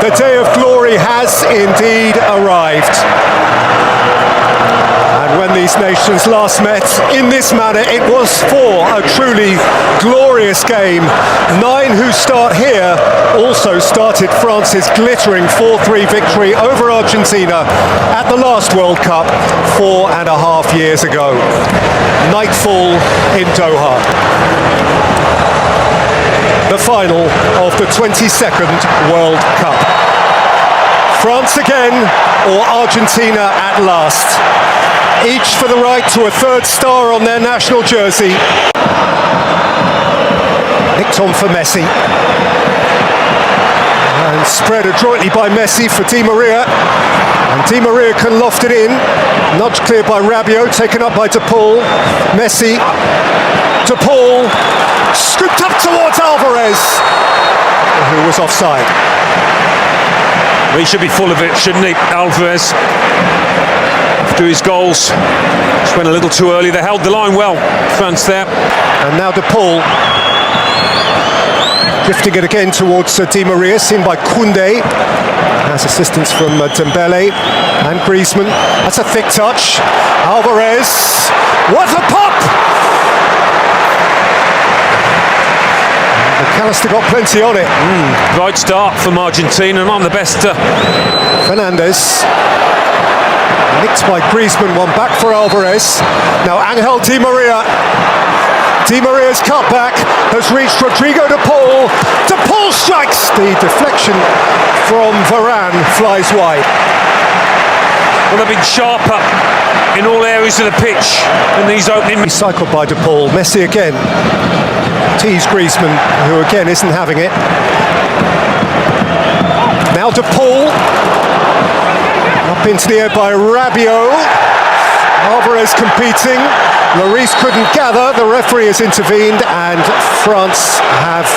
The day of glory has indeed arrived. And when these nations last met in this manner, it was for a truly glorious game. 9 who start here also started France's glittering 4-3 victory over Argentina at the last World Cup 4.5 years ago. Nightfall in Doha. The final of the 22nd World Cup. France again, or Argentina at last. Each for the right to a third star on their national jersey. Nicked on for Messi. And spread adroitly by Messi for Di Maria. And Di Maria can loft it in. Nudged clear by Rabiot, taken up by De Paul. Messi. De Paul. Scooped up towards Alvarez, who was offside. He should be full of it, shouldn't he, Alvarez? After his goals, just went a little too early. They held the line well, France there. And now De Paul. Drifting it again towards Di Maria, seen by Koundé. Has assistance from Dembele and Griezmann. That's a thick touch. Alvarez. What a pop! McAllister got plenty on it. Right start from Argentina, not the best. Fernandes. Nicked by Griezmann, one back for Alvarez. Now Angel Di Maria. Di Maria's cutback has reached Rodrigo De Paul. De Paul strikes! The deflection from Varane flies wide. Well, they've been sharper in all areas of the pitch in these opening. Recycled by De Paul. Messi again. Tees Griezmann, who again isn't having it. Now De Paul. Up into the air by Rabiot. Alvarez competing. Lloris couldn't gather. The referee has intervened and France have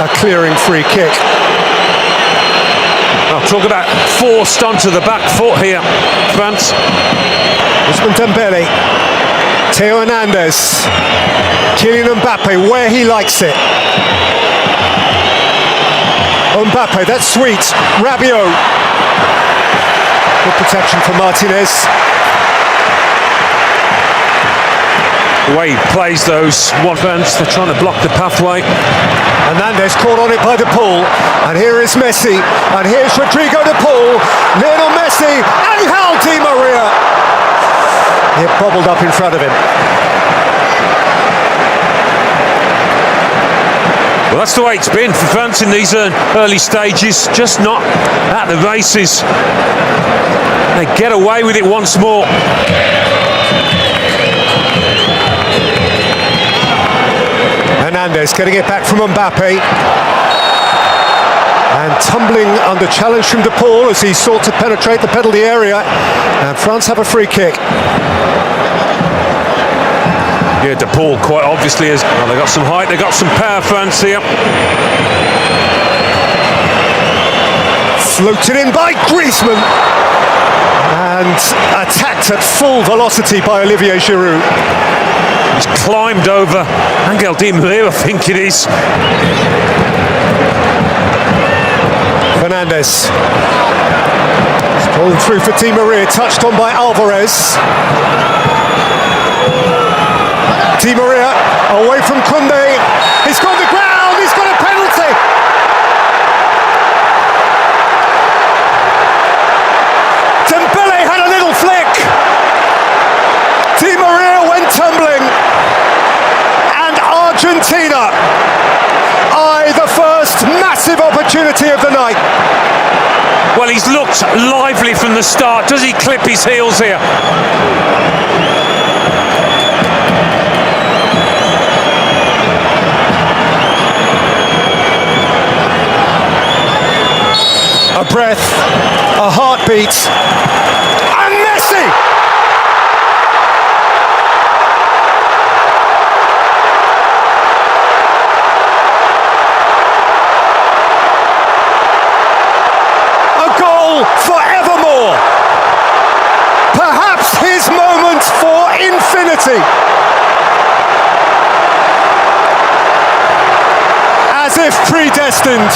a clearing free kick. I'll talk about forced onto the back foot here, France. Usman Dembele. Theo Hernandez. Kylian Mbappe where he likes it. Mbappe, that's sweet. Rabiot. Good protection for Martinez. The way he plays those one-fans, they're trying to block the pathway. Hernandez caught on it by De Paul. And here is Messi. And here's Rodrigo De Paul. Lionel Messi. Angel Di Maria. It bobbled up in front of him. Well, that's the way it's been for France in these early stages. Just not at the races. They get away with it once more. Hernandez getting it back from Mbappe. And tumbling under challenge from De Paul as he sought to penetrate the penalty area. And France have a free kick. Yeah, De Paul quite obviously is. Well, they got some height, they got some power, France here. Floated in by Griezmann. And attacked at full velocity by Olivier Giroud. He's climbed over Angel Di Maria, I think it is. Fernandes. Pulling through for Di Maria, touched on by Alvarez. Di Maria away from Koundé. He's gone to the ground, he's got a penalty. Dembele had a little flick. Di Maria went tumbling. And Argentina eye the first massive opportunity of the night. Well, he's looked lively from the start. Does he clip his heels here? A breath, a heartbeat, and Messi! A goal forevermore! Perhaps his moment for infinity! As if predestined.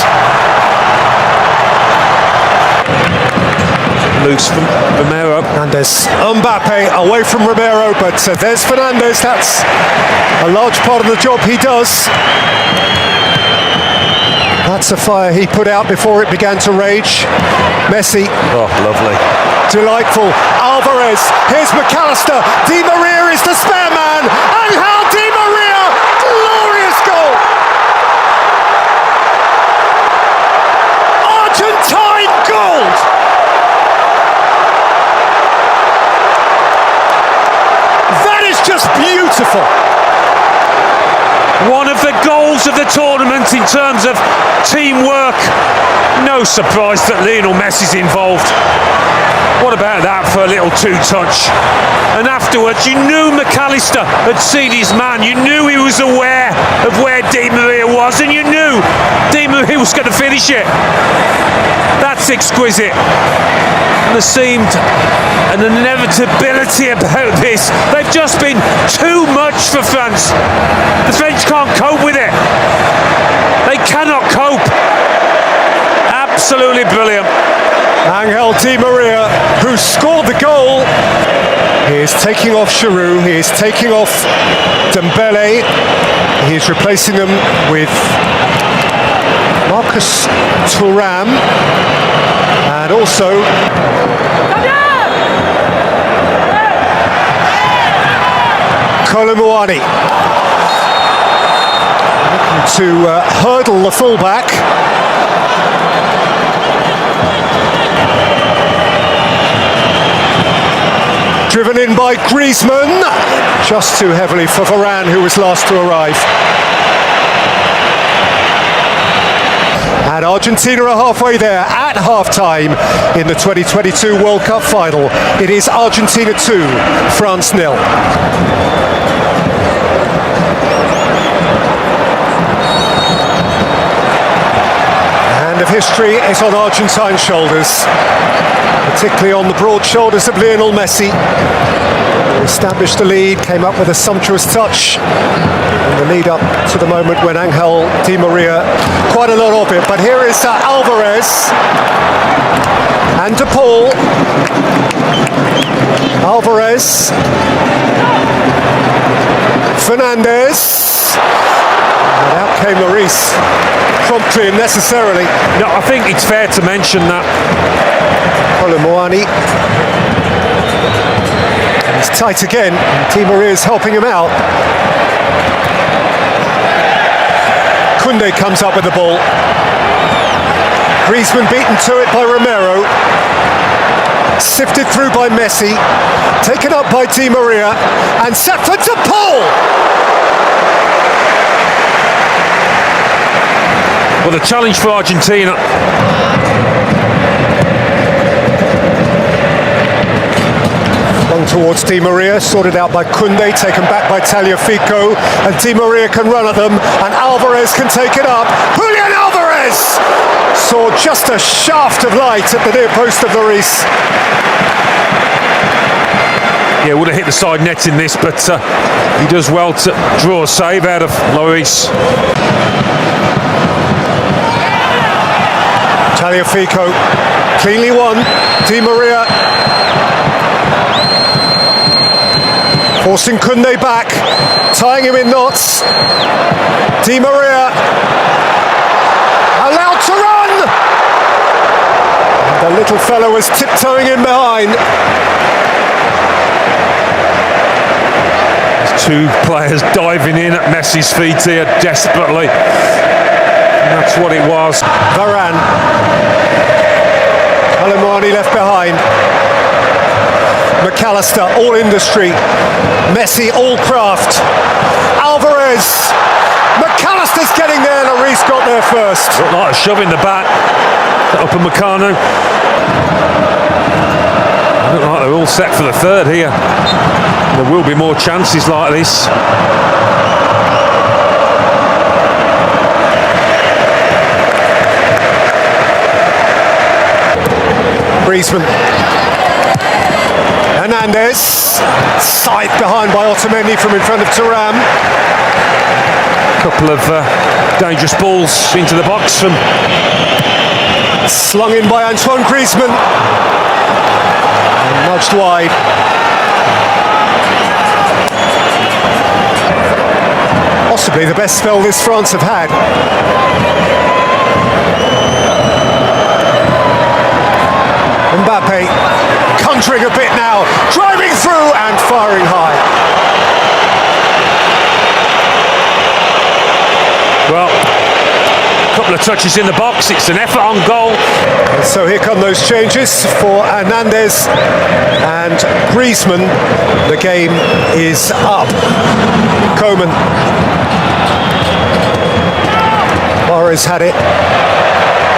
loose from Romero. And there's Mbappe away from Romero, but there's Fernandes. That's a large part of the job he does. That's a fire he put out before it began to rage. Messi. Oh, lovely. Delightful. Alvarez. Here's McAllister. Di Maria is the spare man. Angel Di Maria. Glorious goal. Argentine gold. That is just beautiful. One of the goals of the tournament in terms of teamwork. No surprise that Lionel Messi's involved. What about that for a little two-touch? And afterwards, you knew McAllister had seen his man. You knew he was aware of where Di Maria was, and you knew Di Maria was going to finish it. That's exquisite. And there seemed an inevitability about this. They've just been too much for France. The French can't cope with it. They cannot cope. Absolutely brilliant. Angel Di Maria, who scored the goal. He is taking off Giroud. He is taking off Dembele. He is replacing them with Marcus Thuram and also Colomouani. Looking to hurdle the fullback. Driven in by Griezmann, just too heavily for Varane, who was last to arrive. And Argentina are halfway there at half-time in the 2022 World Cup final. It is Argentina 2, France 0. Hand of history is on Argentine shoulders, particularly on the broad shoulders of Lionel Messi. He established the lead, came up with a sumptuous touch in the lead up to the moment when Angel Di Maria, quite a lot of it. But here is Alvarez and De Paul. Alvarez, Fernandes, and out came Lloris, promptly and necessarily. No, I think it's fair to mention that Colomouani. He's tight again. Di Maria's helping him out. Koundé comes up with the ball. Griezmann beaten to it by Romero. Sifted through by Messi. Taken up by Di Maria. And set for De Paul. Well, the challenge for Argentina. Long towards Di Maria, sorted out by Koundé, taken back by Tagliafico, and Di Maria can run at them, and Alvarez can take it up. Julian Alvarez saw just a shaft of light at the near post of Lloris. Yeah, would have hit the side net in this, but he does well to draw a save out of Lloris. Tagliafico, cleanly won. Di Maria forcing Koundé back, tying him in knots. Di Maria allowed to run. And the little fellow was tiptoeing in behind. Two players diving in at Messi's feet here desperately. And that's what it was. Varane. Colomouani left behind. McAllister, all industry. Messi, all craft. Alvarez. McAllister's getting there. Lloris got there first. Looked like a shove in the back. Upper Meccano. Look like they're all set for the third here. There will be more chances like this. Griezmann. Hernandez. Scythed behind by Otamendi from in front of Thuram. Couple of dangerous balls into the box from Slung in by Antoine Griezmann. And nudged wide. Possibly the best spell this France have had. Mbappe contering a bit now, driving through and firing high. Well, a couple of touches in the box, it's an effort on goal. And so here come those changes for Hernandez and Griezmann. The game is up. Coman. Morris had it.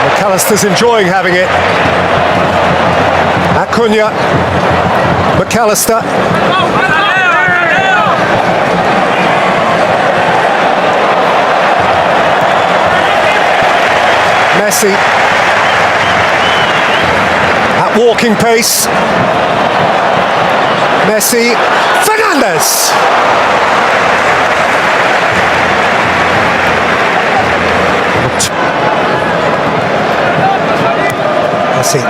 McAllister's enjoying having it. Acuna. McAllister. Messi at walking pace. Messi, Fernandes. Messi.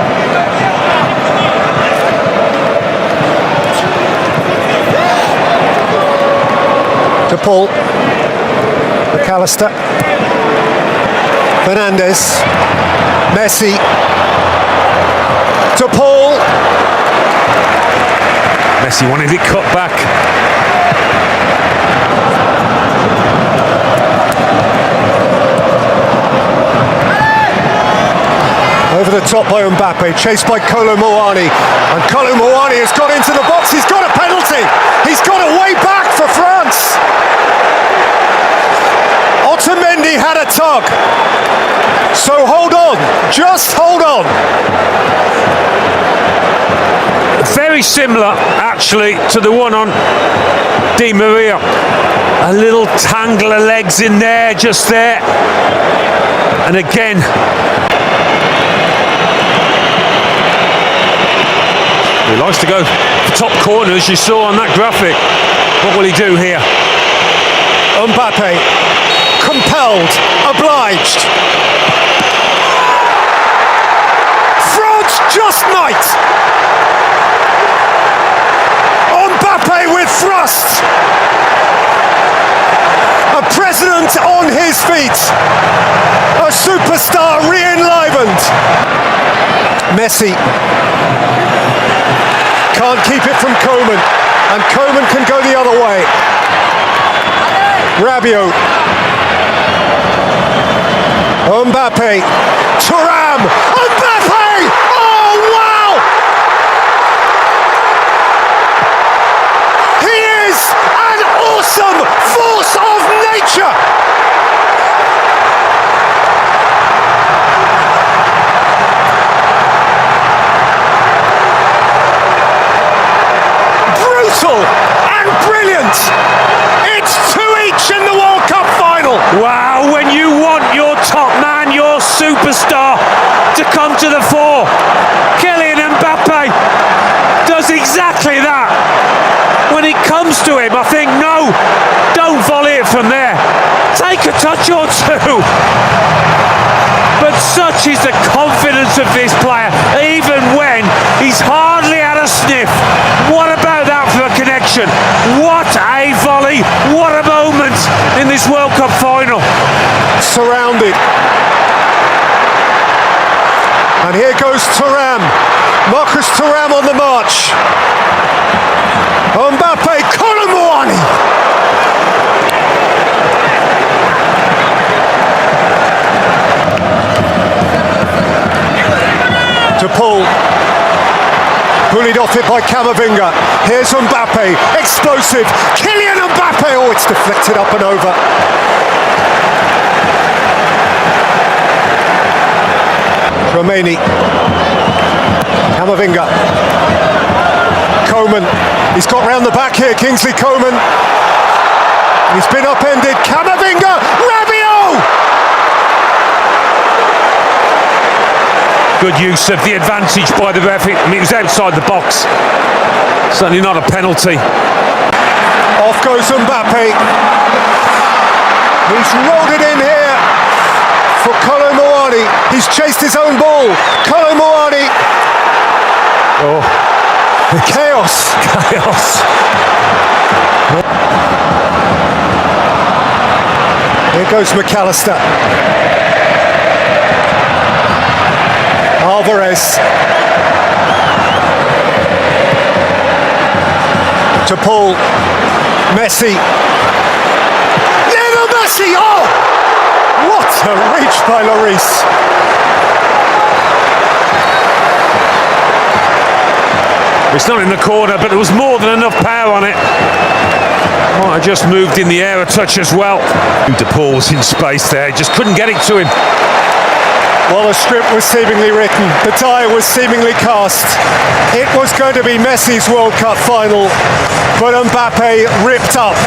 To Paul. McAllister. Fernandes, Messi, to Paul. Messi wanted it cut back. Over the top by Mbappe, chased by Kolo Muani. And Kolo Muani has got into the box, he's got a penalty. He's got a way back for France. Otamendi had a tug. So hold on, just hold on. Very similar, actually, to the one on Di Maria. A little tangle of legs in there, just there. And again, he likes to go for top corners, you saw on that graphic. What will he do here? Mbappe, compelled, obliged. France just might. Mbappe with thrust. A president on his feet. A superstar re-enlivened. Messi can't keep it from Coman, and Coman can go the other way. Rabiot. Mbappe. Thuram. Mbappe! Oh, wow! He is an awesome force of nature! Brutal and brilliant! It's 2 each in the World Cup final! Wow, when you want your top man, your superstar, to come to the fore, Kylian Mbappe does exactly that. When it comes to him, I think, no, don't volley it from there. Take a touch or two. But such is the confidence of this player, even when he's hardly had a sniff. What about that for a connection? What a volley, what a moment in this World Cup final. Surrounded. And here goes Thuram. Marcus Thuram on the march. Mbappe, Kolo Muani. To Paul. Bullied off it by Camavinga. Here's Mbappe, explosive. Kylian Mbappe. Oh, it's deflected up and over. Romani. Camavinga. Coman. He's got round the back here, Kingsley Coman. He's been upended. Camavinga. Rabiot. Good use of the advantage by the referee. I mean, it was outside the box. Certainly not a penalty. Off goes Mbappe. He's rolled it in here for Kolo Muani. Muani, he's chased his own ball. Kolo Muani. Oh. Chaos. Chaos. Here goes McAllister. Alvarez. To Paul. Messi. Lionel Messi! Oh! What a reach by Lloris. It's not in the corner, but there was more than enough power on it. Might have just moved in the air a touch as well. De Paul was in space there, just couldn't get it to him. Well, the script was seemingly written, the die was seemingly cast. It was going to be Messi's World Cup final, but Mbappe ripped up.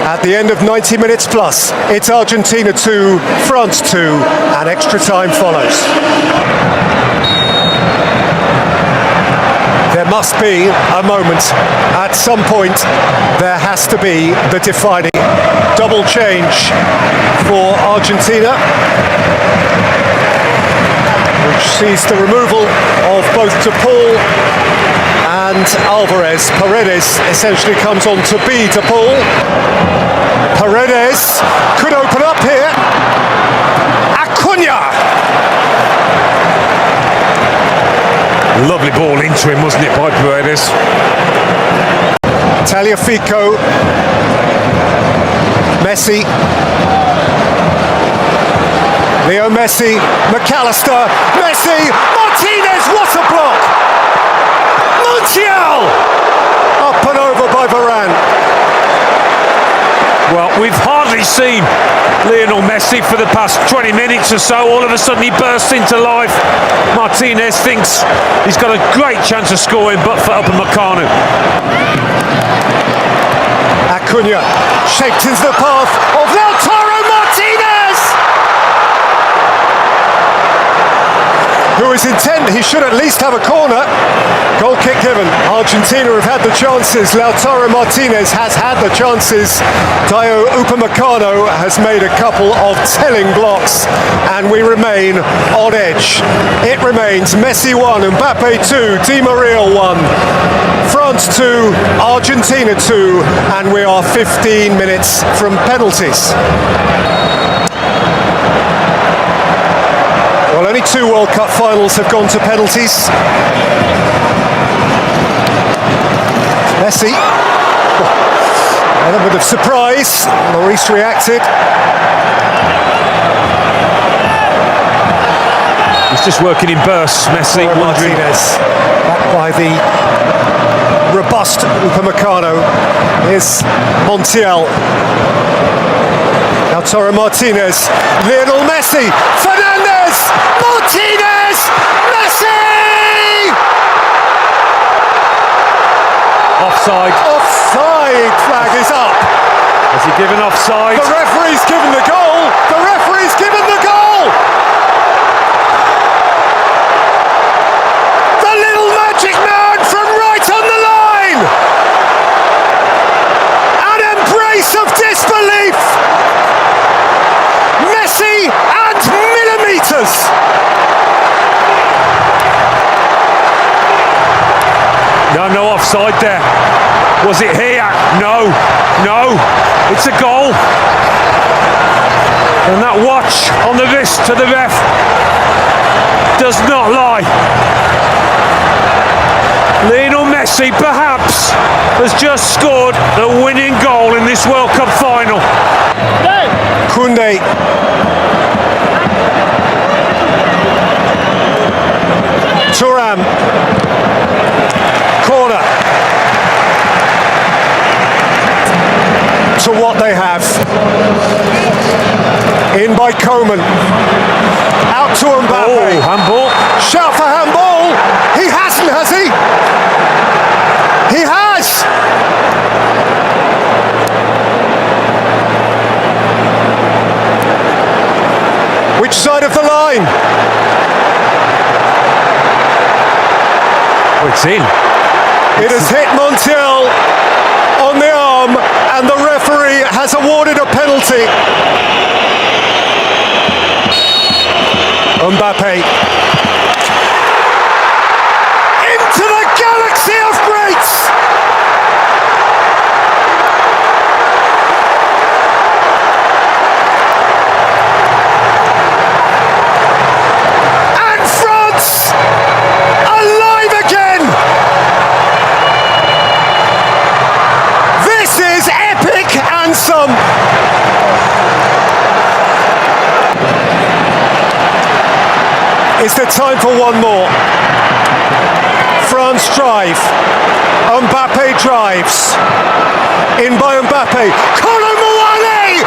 At the end of 90 minutes plus, it's Argentina 2, France 2, and extra time follows. There must be a moment. At some point, there has to be the defining double change for Argentina, which sees the removal of both De Paul and Alvarez. Paredes essentially comes on to be De Paul. Paredes could open up here. Acuna! Lovely ball into him, wasn't it, by Paredes? Tagliafico. Messi. Leo Messi, McAllister, Messi, Martinez, what a block! Montiel! Up and over by Varane. Well, we've hardly seen Lionel Messi for the past 20 minutes or so. All of a sudden he bursts into life. Martinez thinks he's got a great chance of scoring, but for Upamecano. Acuna shaped into the path of Lautaro Martinez! Who is intent, he should at least have a corner. Goal kick given. Argentina have had the chances. Lautaro Martinez has had the chances. Dayo Upamecano has made a couple of telling blocks, and we remain on edge. It remains Messi 1, Mbappe 2, Di Maria 1, France 2, Argentina 2, and we are 15 minutes from penalties. Well, only 2 World Cup finals have gone to penalties. Messi, element of surprise. Lloris reacted. He's just working in bursts, Messi. Martinez, backed by the robust Upamecano. Here's Montiel. Lautaro Martinez, Lionel Messi, Fernandez, Martinez, Messi! Offside. Offside flag is up. Has he given offside? The referee's given the goal. The referee's given the goal. The little magic man from right on the line. An embrace of disbelief. Messi and millimeters. No offside there. Was it here? No. It's a goal. And that watch on the wrist to the ref does not lie. Lionel Messi perhaps has just scored the winning goal in this World Cup final. Koundé. Thuram. Corner. To what they have. In by Coman. Out to Mbappe. Oh, handball. Shout for handball. He hasn't, has he? He has. Which side of the line? Oh, it's in. It has hit Montiel on the arm, and the referee has awarded a penalty. Mbappe. Into the galaxy of greats! And France alive again! This is epic and some. Is there time for one more? France drive. Mbappe drives. In by Mbappe. Colomboani!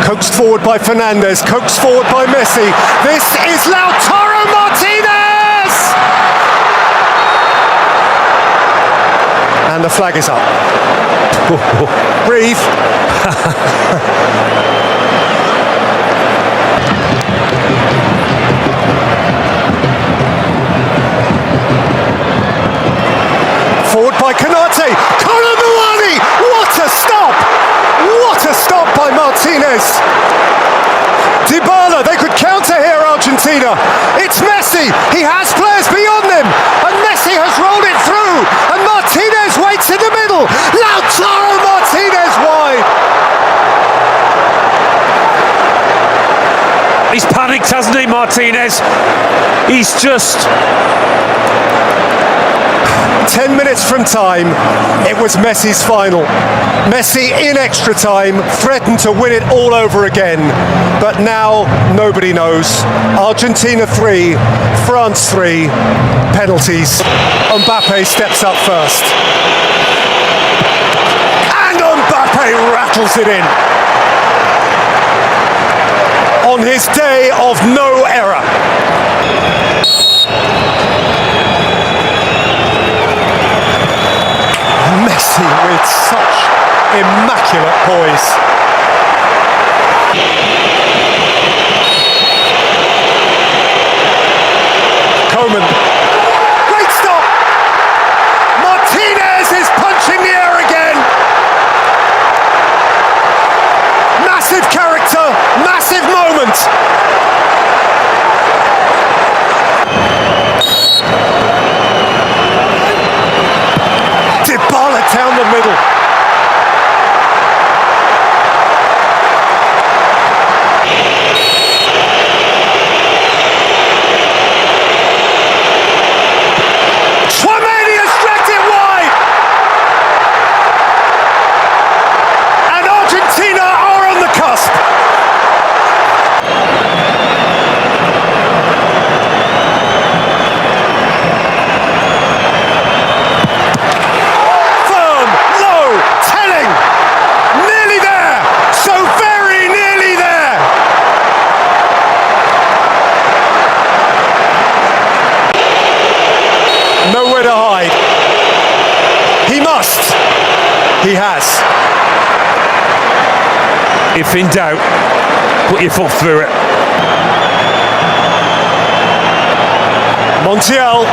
Coaxed forward by Fernandez. Coaxed forward by Messi. This is Lautaro Martinez! And the flag is up. Breathe. Forward by Canate. Colomboani! What a stop! What a stop by Martinez! Dybala, they could counter here, Argentina. It's Messi. He has players beyond him. And Messi has rolled it through. And Martinez waits in the middle. Lautaro Martinez wide. He's panicked, hasn't he, Martinez? He's just... 10 minutes from time, it was Messi's final. Messi in extra time threatened to win it all over again, but now nobody knows. Argentina 3, France 3, penalties. Mbappe steps up first. And Mbappe rattles it in. On his day of no error. Messi with such immaculate poise. Coman. Great stop! Martinez is punching the air again. Massive character, massive moment. Dybala down the middle. Tchouaméni has dragged it wide. And Argentina are on the cusp. Nowhere to hide. He must. He has. If in doubt, put your foot through it. Montiel.